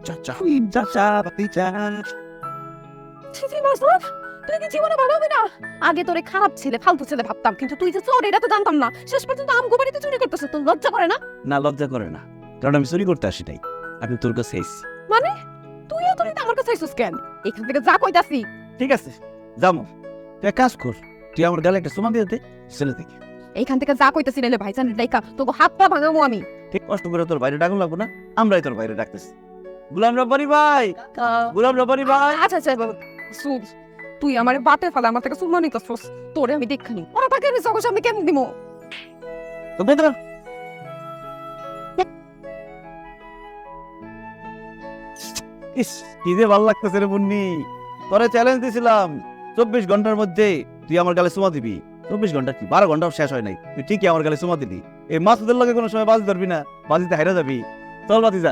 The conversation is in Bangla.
চাচা চাচা ভাতিজা ছিছি মাসুদ, তুই কি জীবনে ভালো হবে না? আগে তোরে খারাপ ছেলে, ফালতু ছেলে ভাবতাম, কিন্তু তুই যে চোর এটা তো জানতাম না। শেষ পর্যন্ত আমগো বাড়িতে চুরি করতেছিস, তোর লজ্জা করে না? না, লজ্জা করে না, কারণ আমি চুরি করতে আসি নাই, আমি তোর কাছে এসেছি। মানে তুইও তো আমার কাছে আইছিস কেন? এখান থেকে যা কইতাছি। ঠিক আছে, যাবো। তুই এক কাজ কর, তুই আমার গালে একটা চুমা দিয়ে দে, ছেলে থেকে। এইখান থেকে যা কইতাছি নাইলে ভাইজানের ডাইকা তোকে হাত পা ভাঙাবো আমি। ঠিক কষ্ট করে তোর বাইরে ডাকুন লাগবো না, আমরাই তোর বাইরে ডাকতেছি। গুলাম রব্বানি ভাই, গুলাম রব্বানি ভাই। আচ্ছা আচ্ছা বাবা, শুন, তুই আমারে বাতে ফেলা আমার থেকে সুম্মা নিতাছস, তোরে আমি দেখানি ওরা তাকে আমি চোখের সামনে কেমন দিমু? তো ভেতরে ইস, কি যে ভালো লাগতেছে রে মুন্নি, তোরে চ্যালেঞ্জ দিছিলাম 24 ঘন্টার মধ্যে তুই আমার গালে চুমা দিবি। 24 ঘন্টা কি 12 ঘন্টাও শেষ হয় নাই, তুই ঠিকই আমার গালে চুমা দিলি। এই মাসুদের লগে কোনো সময় বাজি ধরবি না, বাজিতে হাইরা যাবি। চল বাতি যা।